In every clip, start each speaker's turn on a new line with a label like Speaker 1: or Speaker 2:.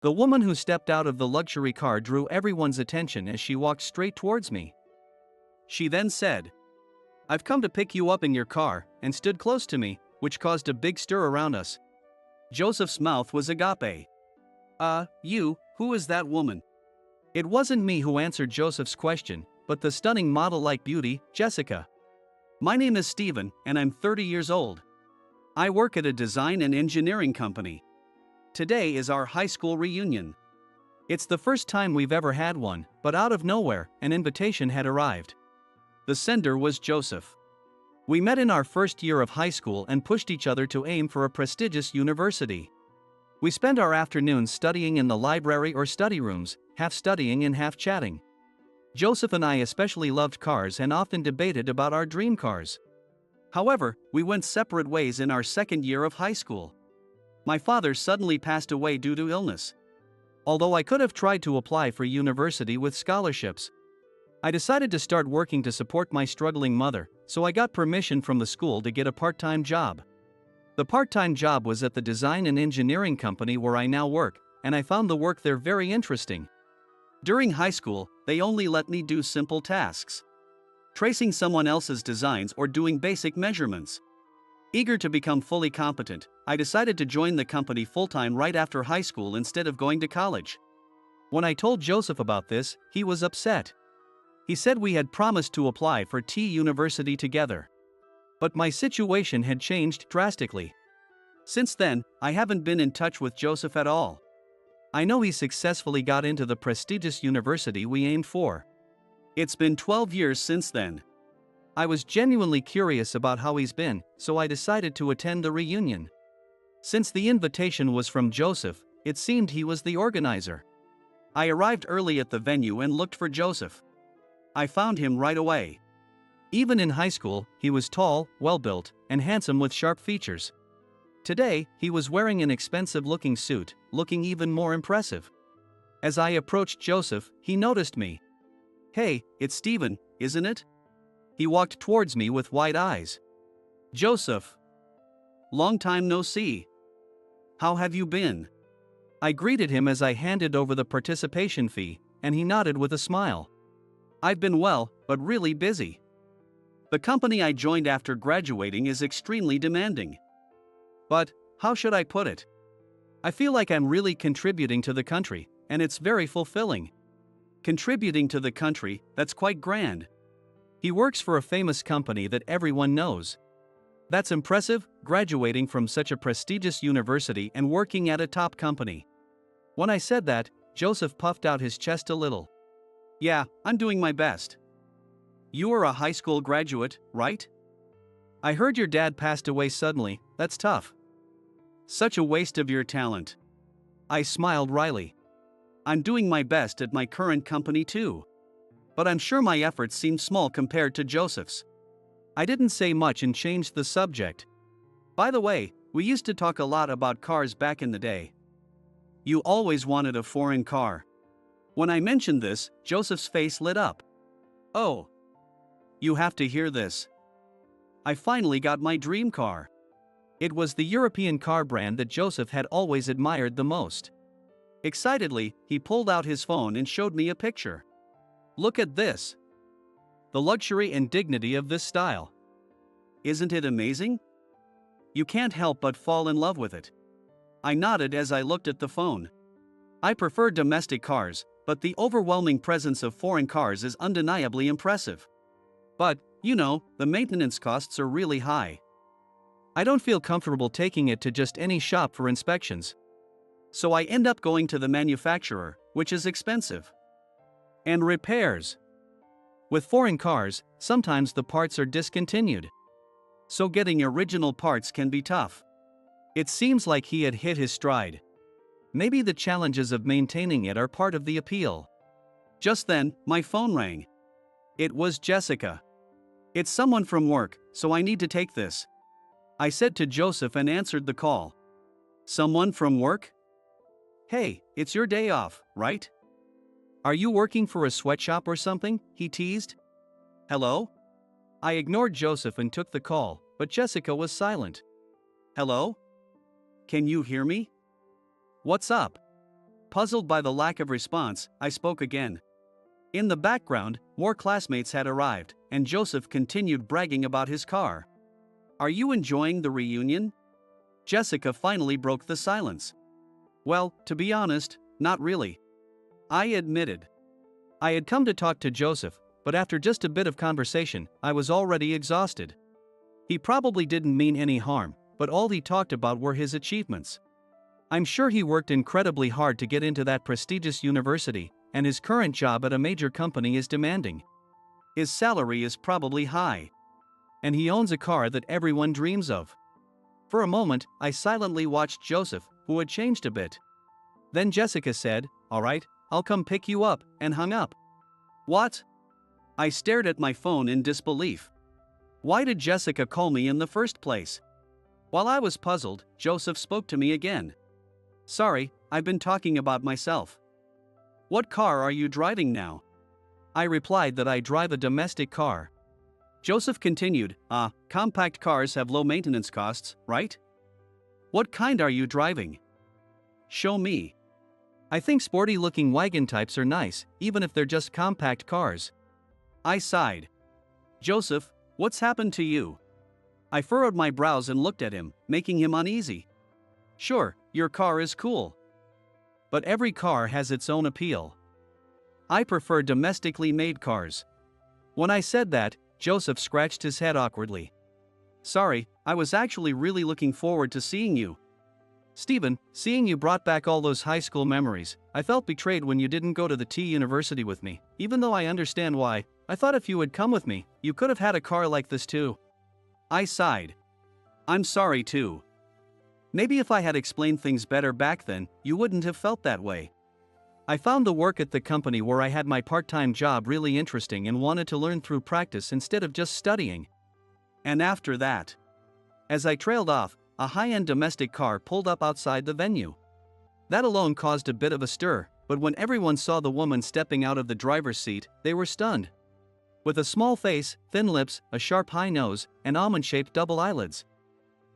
Speaker 1: The woman who stepped out of the luxury car drew everyone's attention as she walked straight towards me. She then said, "I've come to pick you up in your car," and stood close to me, which caused a big stir around us. Joseph's mouth was agape. Who is that woman?" It wasn't me who answered Joseph's question, but the stunning model-like beauty, Jessica. "My name is Stephen, and I'm 30 years old. I work at a design and engineering company. Today is our high school reunion. It's the first time we've ever had one, but out of nowhere, an invitation had arrived. The sender was Joseph. We met in our first year of high school and pushed each other to aim for a prestigious university. We spent our afternoons studying in the library or study rooms, half studying and half chatting. Joseph and I especially loved cars and often debated about our dream cars. However, we went separate ways in our second year of high school. My father suddenly passed away due to illness. Although I could have tried to apply for university with scholarships, I decided to start working to support my struggling mother, so I got permission from the school to get a part-time job. The part-time job was at the design and engineering company where I now work, and I found the work there very interesting. During high school, they only let me do simple tasks, tracing someone else's designs or doing basic measurements. Eager to become fully competent, I decided to join the company full-time right after high school instead of going to college. When I told Joseph about this, he was upset. He said we had promised to apply for T University together. But my situation had changed drastically. Since then, I haven't been in touch with Joseph at all. I know he successfully got into the prestigious university we aimed for. It's been 12 years since then. I was genuinely curious about how he's been, so I decided to attend the reunion. Since the invitation was from Joseph, it seemed he was the organizer. I arrived early at the venue and looked for Joseph. I found him right away. Even in high school, he was tall, well-built, and handsome with sharp features. Today, he was wearing an expensive-looking suit, looking even more impressive. As I approached Joseph, he noticed me. "Hey, it's Stephen, isn't it?" He walked towards me with wide eyes. "Joseph. Long time no see. How have you been?" I greeted him as I handed over the participation fee, and he nodded with a smile. "I've been well, but really busy. The company I joined after graduating is extremely demanding. But, how should I put it? I feel like I'm really contributing to the country, and it's very fulfilling." Contributing to the country, that's quite grand. He works for a famous company that everyone knows. That's impressive, graduating from such a prestigious university and working at a top company. When I said that, Joseph puffed out his chest a little. "Yeah, I'm doing my best." "You are a high school graduate, right? I heard your dad passed away suddenly, that's tough. Such a waste of your talent." I smiled wryly. "I'm doing my best at my current company too. But I'm sure my efforts seem small compared to Joseph's." I didn't say much and changed the subject. "By the way, we used to talk a lot about cars back in the day. You always wanted a foreign car." When I mentioned this, Joseph's face lit up. "Oh. You have to hear this. I finally got my dream car." It was the European car brand that Joseph had always admired the most. Excitedly, he pulled out his phone and showed me a picture. "Look at this. The luxury and dignity of this style. Isn't it amazing? You can't help but fall in love with it." I nodded as I looked at the phone. I prefer domestic cars, but the overwhelming presence of foreign cars is undeniably impressive. But, the maintenance costs are really high. I don't feel comfortable taking it to just any shop for inspections. So I end up going to the manufacturer, which is expensive. And repairs. With foreign cars, sometimes the parts are discontinued. So getting original parts can be tough. It seems like he had hit his stride. Maybe the challenges of maintaining it are part of the appeal. Just then, my phone rang. It was Jessica. "It's someone from work, so I need to take this," I said to Joseph and answered the call. "Someone from work? Hey, it's your day off, right? Are you working for a sweatshop or something?" he teased. "Hello?" I ignored Joseph and took the call, but Jessica was silent. "Hello? Can you hear me? What's up?" Puzzled by the lack of response, I spoke again. In the background, more classmates had arrived, and Joseph continued bragging about his car. Are you enjoying the reunion? Jessica finally broke the silence. Well, to be honest, not really. I admitted. I had come to talk to Joseph, but after just a bit of conversation, I was already exhausted. He probably didn't mean any harm, but all he talked about were his achievements. I'm sure he worked incredibly hard to get into that prestigious university, and his current job at a major company is demanding. His salary is probably high. And he owns a car that everyone dreams of. For a moment, I silently watched Joseph, who had changed a bit. Then Jessica said, "All right, I'll come pick you up," and hung up. What? I stared at my phone in disbelief. Why did Jessica call me in the first place? While I was puzzled, Joseph spoke to me again. Sorry, I've been talking about myself. What car are you driving now? I replied that I drive a domestic car. Joseph continued, compact cars have low maintenance costs, right? What kind are you driving? Show me. I think sporty-looking wagon types are nice, even if they're just compact cars. I sighed. Joseph, what's happened to you? I furrowed my brows and looked at him, making him uneasy. Sure, your car is cool. But every car has its own appeal. I prefer domestically made cars. When I said that, Joseph scratched his head awkwardly. Sorry, I was actually really looking forward to seeing you. Stephen, seeing you brought back all those high school memories. I felt betrayed when you didn't go to the T University with me, even though I understand why. I thought if you had come with me, you could have had a car like this too. I sighed. I'm sorry too. Maybe if I had explained things better back then, you wouldn't have felt that way. I found the work at the company where I had my part-time job really interesting and wanted to learn through practice instead of just studying. And after that, as I trailed off, a high-end domestic car pulled up outside the venue. That alone caused a bit of a stir, but when everyone saw the woman stepping out of the driver's seat, they were stunned. With a small face, thin lips, a sharp high nose, and almond-shaped double eyelids.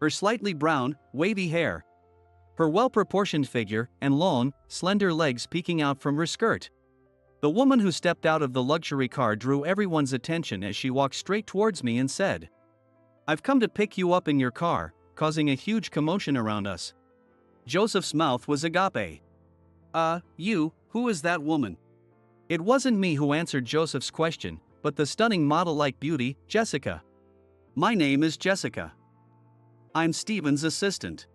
Speaker 1: Her slightly brown, wavy hair. Her well-proportioned figure, and long, slender legs peeking out from her skirt. The woman who stepped out of the luxury car drew everyone's attention as she walked straight towards me and said, "I've come to pick you up in your car," causing a huge commotion around us. Joseph's mouth was agape. Who is that woman? It wasn't me who answered Joseph's question, but the stunning model-like beauty, Jessica. My name is Jessica. I'm Stephen's assistant,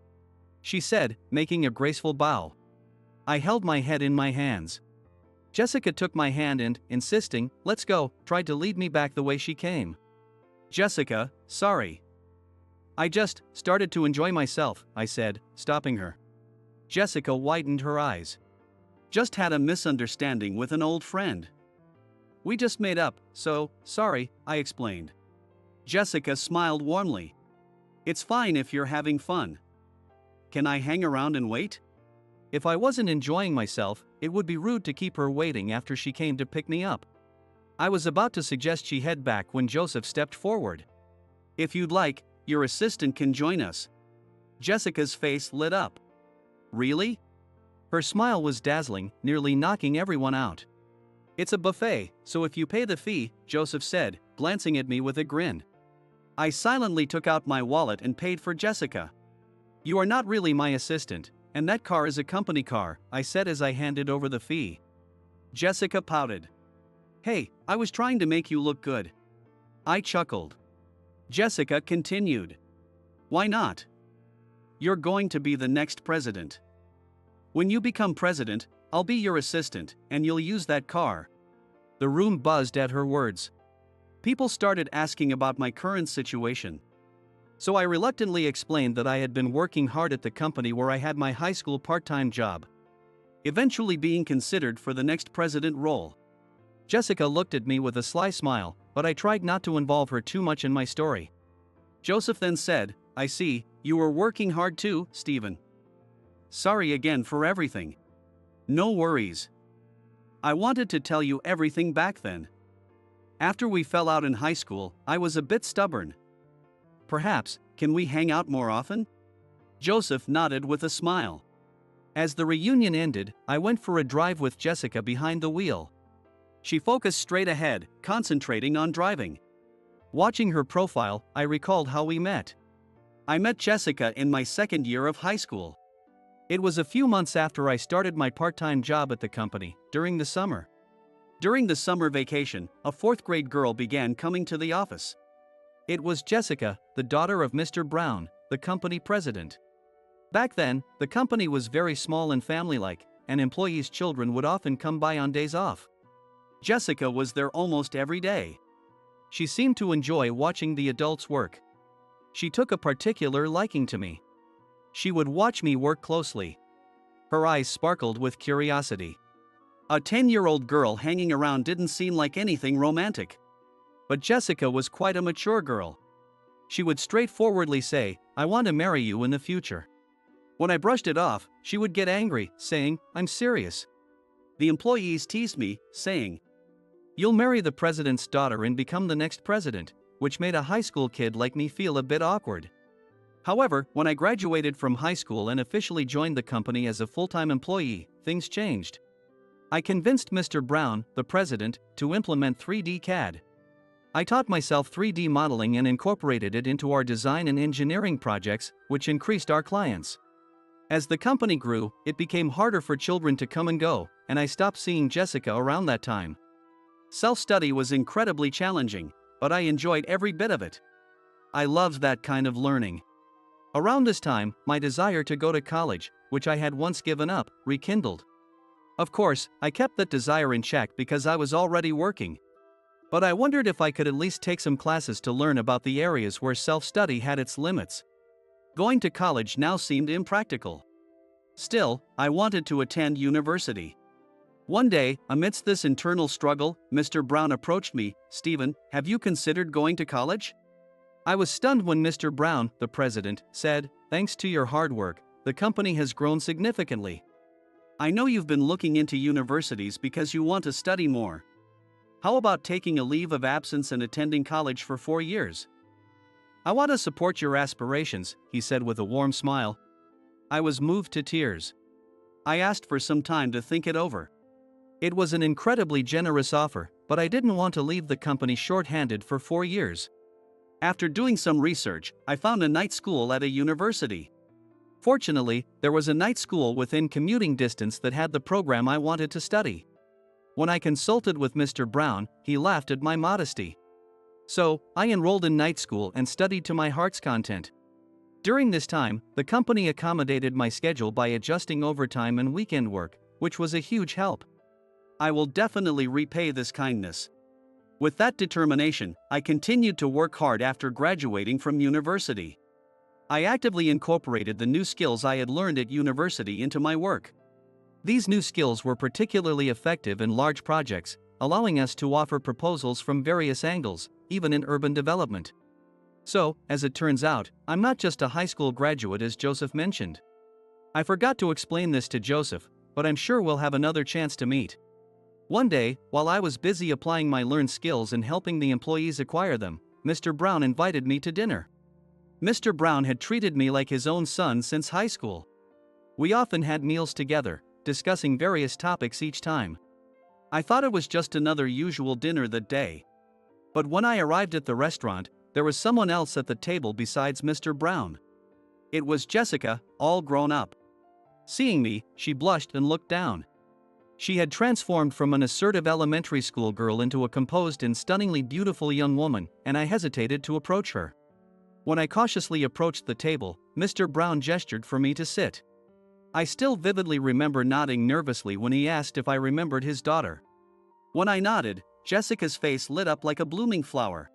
Speaker 1: she said, making a graceful bow. I held my head in my hands. Jessica took my hand and, insisting, "Let's go," tried to lead me back the way she came. Jessica, sorry. I just started to enjoy myself, I said, stopping her. Jessica widened her eyes. Just had a misunderstanding with an old friend. We just made up, so, sorry, I explained. Jessica smiled warmly. It's fine if you're having fun. Can I hang around and wait? If I wasn't enjoying myself, it would be rude to keep her waiting after she came to pick me up. I was about to suggest she head back when Joseph stepped forward. If you'd like, your assistant can join us. Jessica's face lit up. Really? Her smile was dazzling, nearly knocking everyone out. It's a buffet, so if you pay the fee, Joseph said, glancing at me with a grin. I silently took out my wallet and paid for Jessica. You are not really my assistant, and that car is a company car, I said as I handed over the fee. Jessica pouted. Hey, I was trying to make you look good. I chuckled. Jessica continued. Why not? You're going to be the next president. When you become president, I'll be your assistant, and you'll use that car. The room buzzed at her words. People started asking about my current situation. So I reluctantly explained that I had been working hard at the company where I had my high school part-time job, eventually being considered for the next president role. Jessica looked at me with a sly smile, but I tried not to involve her too much in my story. Joseph then said, I see, you were working hard too, Stephen. Sorry again for everything. No worries. I wanted to tell you everything back then. After we fell out in high school, I was a bit stubborn. Perhaps, can we hang out more often? Joseph nodded with a smile. As the reunion ended, I went for a drive with Jessica behind the wheel. She focused straight ahead, concentrating on driving. Watching her profile, I recalled how we met. I met Jessica in my second year of high school. It was a few months after I started my part-time job at the company, during the summer. During the summer vacation, a fourth-grade girl began coming to the office. It was Jessica, the daughter of Mr. Brown, the company president. Back then, the company was very small and family-like, and employees' children would often come by on days off. Jessica was there almost every day. She seemed to enjoy watching the adults work. She took a particular liking to me. She would watch me work closely. Her eyes sparkled with curiosity. A 10-year-old girl hanging around didn't seem like anything romantic. But Jessica was quite a mature girl. She would straightforwardly say, "I want to marry you in the future." When I brushed it off, she would get angry, saying, "I'm serious." The employees teased me, saying, "You'll marry the president's daughter and become the next president," which made a high school kid like me feel a bit awkward. However, when I graduated from high school and officially joined the company as a full-time employee, things changed. I convinced Mr. Brown, the president, to implement 3D CAD. I taught myself 3D modeling and incorporated it into our design and engineering projects, which increased our clients. As the company grew, it became harder for children to come and go, and I stopped seeing Jessica around that time. Self-study was incredibly challenging, but I enjoyed every bit of it. I loved that kind of learning. Around this time, my desire to go to college, which I had once given up, rekindled. Of course, I kept that desire in check because I was already working. But I wondered if I could at least take some classes to learn about the areas where self-study had its limits. Going to college now seemed impractical. Still, I wanted to attend university. One day, amidst this internal struggle, Mr. Brown approached me. "Stephen, have you considered going to college?" I was stunned when Mr. Brown, the president, said, "Thanks to your hard work, the company has grown significantly. I know you've been looking into universities because you want to study more. How about taking a leave of absence and attending college for 4 years? I want to support your aspirations," he said with a warm smile. I was moved to tears. I asked for some time to think it over. It was an incredibly generous offer, but I didn't want to leave the company short-handed for 4 years. After doing some research, I found a night school at a university. Fortunately, there was a night school within commuting distance that had the program I wanted to study. When I consulted with Mr. Brown, he laughed at my modesty. So, I enrolled in night school and studied to my heart's content. During this time, the company accommodated my schedule by adjusting overtime and weekend work, which was a huge help. I will definitely repay this kindness. With that determination, I continued to work hard after graduating from university. I actively incorporated the new skills I had learned at university into my work. These new skills were particularly effective in large projects, allowing us to offer proposals from various angles, even in urban development. So, as it turns out, I'm not just a high school graduate as Joseph mentioned. I forgot to explain this to Joseph, but I'm sure we'll have another chance to meet. One day, while I was busy applying my learned skills and helping the employees acquire them, Mr. Brown invited me to dinner. Mr. Brown had treated me like his own son since high school. We often had meals together, discussing various topics each time. I thought it was just another usual dinner that day. But when I arrived at the restaurant, there was someone else at the table besides Mr. Brown. It was Jessica, all grown up. Seeing me, she blushed and looked down. She had transformed from an assertive elementary school girl into a composed and stunningly beautiful young woman, and I hesitated to approach her. When I cautiously approached the table, Mr. Brown gestured for me to sit. I still vividly remember nodding nervously when he asked if I remembered his daughter. When I nodded, Jessica's face lit up like a blooming flower.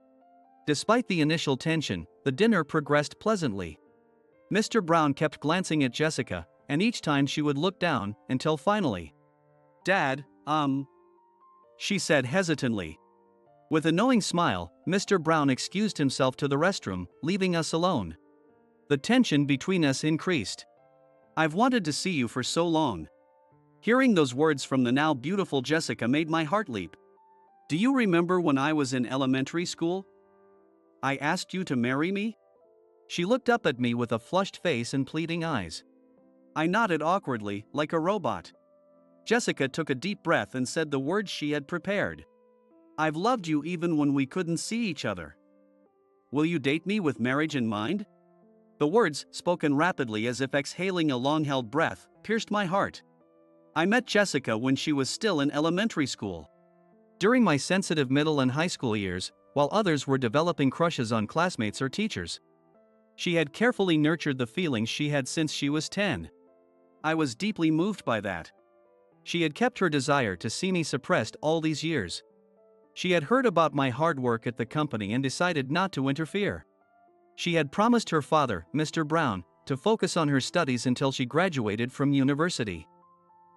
Speaker 1: Despite the initial tension, the dinner progressed pleasantly. Mr. Brown kept glancing at Jessica, and each time she would look down, until finally, "Dad, she said hesitantly. With a knowing smile, Mr. Brown excused himself to the restroom, leaving us alone. The tension between us increased. "I've wanted to see you for so long." Hearing those words from the now beautiful Jessica made my heart leap. "Do you remember when I was in elementary school? I asked you to marry me?" She looked up at me with a flushed face and pleading eyes. I nodded awkwardly, like a robot. Jessica took a deep breath and said the words she had prepared. I've loved you even when we couldn't see each other. Will you date me with marriage in mind? The words, spoken rapidly as if exhaling a long-held breath, pierced my heart. I met Jessica when she was still in elementary school. During my sensitive middle and high school years, while others were developing crushes on classmates or teachers, she had carefully nurtured the feelings she had since she was 10. I was deeply moved by that. She had kept her desire to see me suppressed all these years. She had heard about my hard work at the company and decided not to interfere. She had promised her father, Mr. Brown, to focus on her studies until she graduated from university.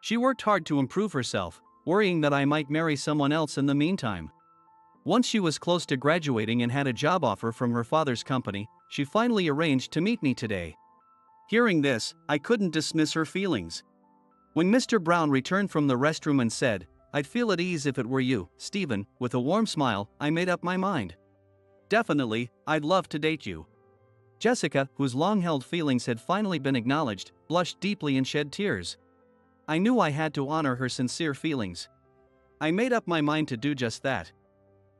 Speaker 1: She worked hard to improve herself, worrying that I might marry someone else in the meantime. Once she was close to graduating and had a job offer from her father's company, she finally arranged to meet me today. Hearing this, I couldn't dismiss her feelings. When Mr. Brown returned from the restroom and said, I'd feel at ease if it were you, Stephen, with a warm smile, I made up my mind. Definitely, I'd love to date you. Jessica, whose long-held feelings had finally been acknowledged, blushed deeply and shed tears. I knew I had to honor her sincere feelings. I made up my mind to do just that.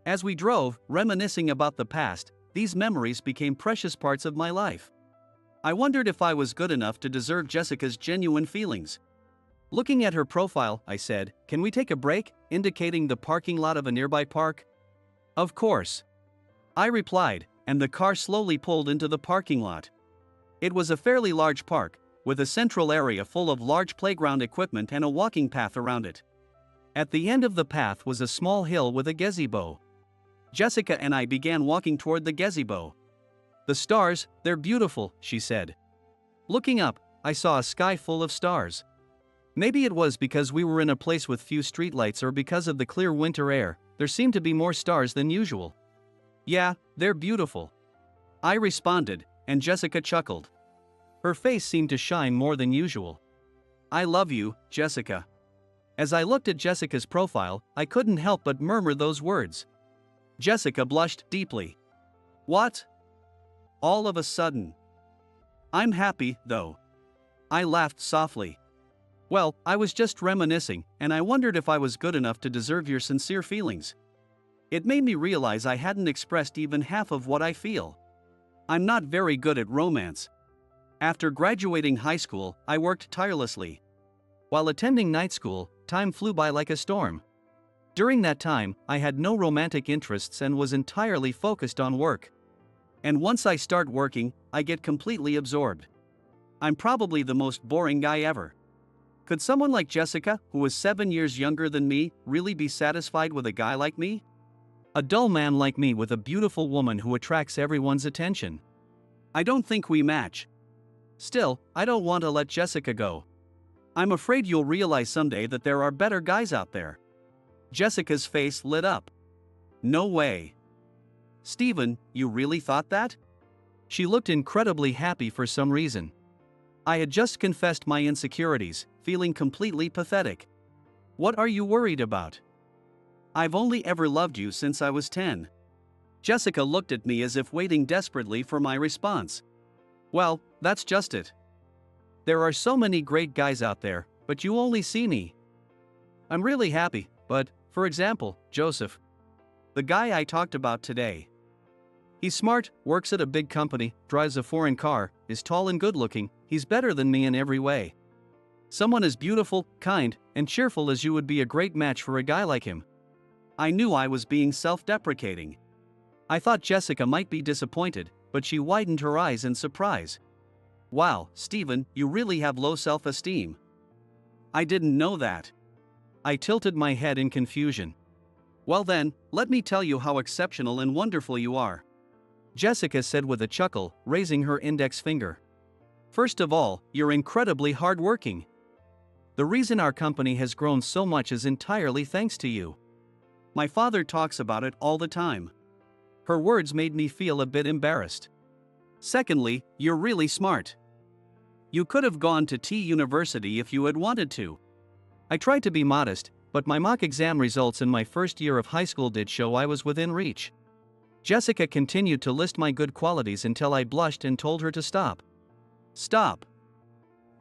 Speaker 1: As we drove, reminiscing about the past, these memories became precious parts of my life. I wondered if I was good enough to deserve Jessica's genuine feelings. Looking at her profile, I said, Can we take a break? Indicating the parking lot of a nearby park. Of course. I replied, and the car slowly pulled into the parking lot. It was a fairly large park, with a central area full of large playground equipment and a walking path around it. At the end of the path was a small hill with a gazebo. Jessica and I began walking toward the gazebo. The stars, they're beautiful, she said. Looking up, I saw a sky full of stars. Maybe it was because we were in a place with few streetlights or because of the clear winter air, there seemed to be more stars than usual. Yeah, they're beautiful. I responded, and Jessica chuckled. Her face seemed to shine more than usual. I love you, Jessica. As I looked at Jessica's profile, I couldn't help but murmur those words. Jessica blushed deeply. What? All of a sudden. I'm happy, though. I laughed softly. Well, I was just reminiscing, and I wondered if I was good enough to deserve your sincere feelings. It made me realize I hadn't expressed even half of what I feel. I'm not very good at romance. After graduating high school, I worked tirelessly. While attending night school, time flew by like a storm. During that time, I had no romantic interests and was entirely focused on work. And once I start working, I get completely absorbed. I'm probably the most boring guy ever. Could someone like Jessica, who was 7 years younger than me, really be satisfied with a guy like me? A dull man like me with a beautiful woman who attracts everyone's attention. I don't think we match. Still, I don't want to let Jessica go. I'm afraid you'll realize someday that there are better guys out there. Jessica's face lit up. No way. Stephen, you really thought that? She looked incredibly happy for some reason. I had just confessed my insecurities, feeling completely pathetic. What are you worried about? I've only ever loved you since I was 10. Jessica looked at me as if waiting desperately for my response. Well, that's just it. There are so many great guys out there, but you only see me. I'm really happy, but, for example, Joseph. The guy I talked about today. He's smart, works at a big company, drives a foreign car, is tall and good-looking, he's better than me in every way. Someone as beautiful, kind, and cheerful as you would be a great match for a guy like him. I knew I was being self-deprecating. I thought Jessica might be disappointed, but she widened her eyes in surprise. Wow, Stephen, you really have low self-esteem. I didn't know that. I tilted my head in confusion. Well then, let me tell you how exceptional and wonderful you are. Jessica said with a chuckle, raising her index finger. First of all, you're incredibly hardworking. The reason our company has grown so much is entirely thanks to you. My father talks about it all the time. Her words made me feel a bit embarrassed. Secondly, you're really smart. You could have gone to T University if you had wanted to. I tried to be modest, but my mock exam results in my first year of high school did show I was within reach. Jessica continued to list my good qualities until I blushed and told her to stop. Stop.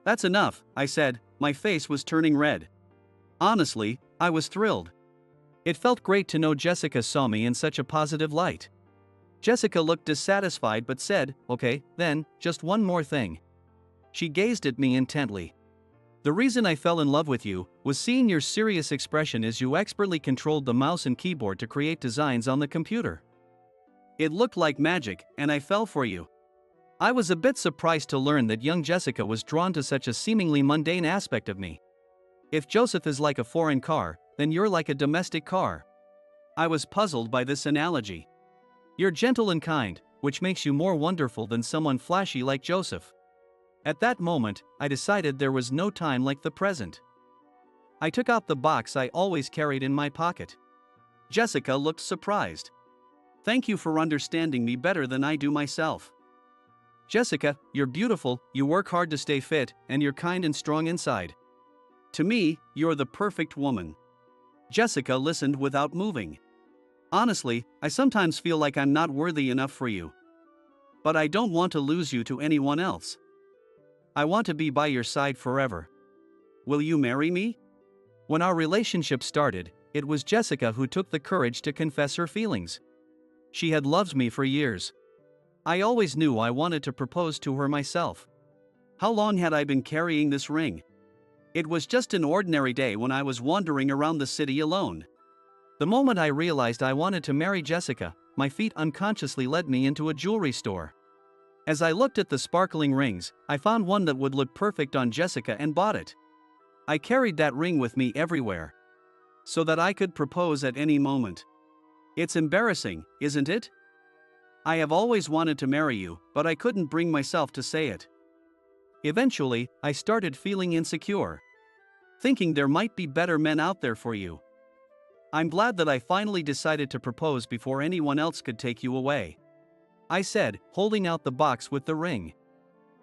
Speaker 1: That's enough, I said, my face was turning red. Honestly, I was thrilled. It felt great to know Jessica saw me in such a positive light. Jessica looked dissatisfied but said, "Okay, then, just one more thing." She gazed at me intently. "The reason I fell in love with you was seeing your serious expression as you expertly controlled the mouse and keyboard to create designs on the computer. It looked like magic, and I fell for you." I was a bit surprised to learn that young Jessica was drawn to such a seemingly mundane aspect of me. If Joseph is like a foreign car, then you're like a domestic car. I was puzzled by this analogy. You're gentle and kind, which makes you more wonderful than someone flashy like Joseph. At that moment, I decided there was no time like the present. I took out the box I always carried in my pocket. Jessica looked surprised. "Thank you for understanding me better than I do myself." "Jessica, you're beautiful, you work hard to stay fit, and you're kind and strong inside. To me, you're the perfect woman." Jessica listened without moving. "Honestly, I sometimes feel like I'm not worthy enough for you. But I don't want to lose you to anyone else. I want to be by your side forever. Will you marry me?" When our relationship started, it was Jessica who took the courage to confess her feelings. She had loved me for years. I always knew I wanted to propose to her myself. How long had I been carrying this ring? It was just an ordinary day when I was wandering around the city alone. The moment I realized I wanted to marry Jessica, my feet unconsciously led me into a jewelry store. As I looked at the sparkling rings, I found one that would look perfect on Jessica and bought it. I carried that ring with me everywhere, so that I could propose at any moment. It's embarrassing, isn't it? I have always wanted to marry you, but I couldn't bring myself to say it. Eventually, I started feeling insecure, thinking there might be better men out there for you. I'm glad that I finally decided to propose before anyone else could take you away," I said, holding out the box with the ring.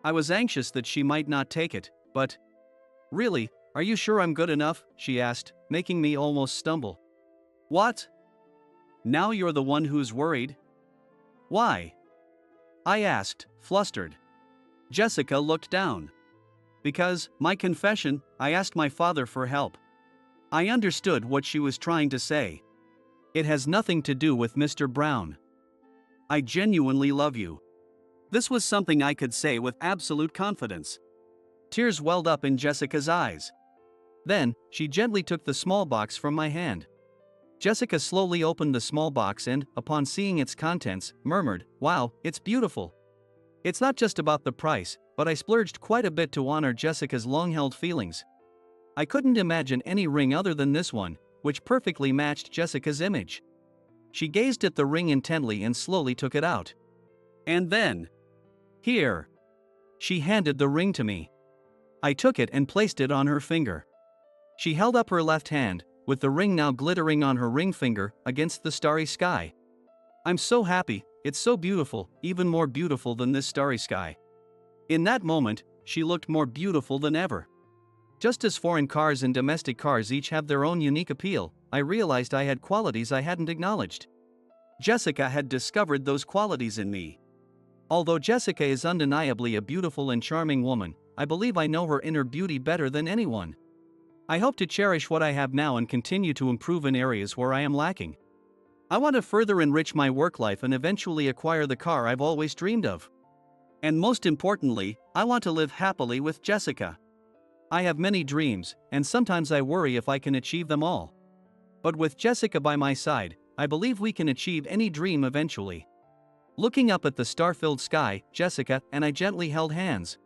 Speaker 1: I was anxious that she might not take it, but, "Really, are you sure I'm good enough?" she asked, making me almost stumble. "What? Now you're the one who's worried?" "Why?" I asked, flustered. Jessica looked down. "Because, my confession, I asked my father for help." I understood what she was trying to say. "It has nothing to do with Mr. Brown. I genuinely love you." This was something I could say with absolute confidence. Tears welled up in Jessica's eyes. Then, she gently took the small box from my hand. Jessica slowly opened the small box and, upon seeing its contents, murmured, "Wow, it's beautiful." It's not just about the price, but I splurged quite a bit to honor Jessica's long-held feelings. I couldn't imagine any ring other than this one, which perfectly matched Jessica's image. She gazed at the ring intently and slowly took it out. And then, "Here." She handed the ring to me. I took it and placed it on her finger. She held up her left hand, with the ring now glittering on her ring finger against the starry sky. "I'm so happy, it's so beautiful, even more beautiful than this starry sky." In that moment, she looked more beautiful than ever. Just as foreign cars and domestic cars each have their own unique appeal, I realized I had qualities I hadn't acknowledged. Jessica had discovered those qualities in me. Although Jessica is undeniably a beautiful and charming woman, I believe I know her inner beauty better than anyone. I hope to cherish what I have now and continue to improve in areas where I am lacking. I want to further enrich my work life and eventually acquire the car I've always dreamed of. And most importantly, I want to live happily with Jessica. I have many dreams, and sometimes I worry if I can achieve them all. But with Jessica by my side, I believe we can achieve any dream eventually. Looking up at the star-filled sky, Jessica and I gently held hands.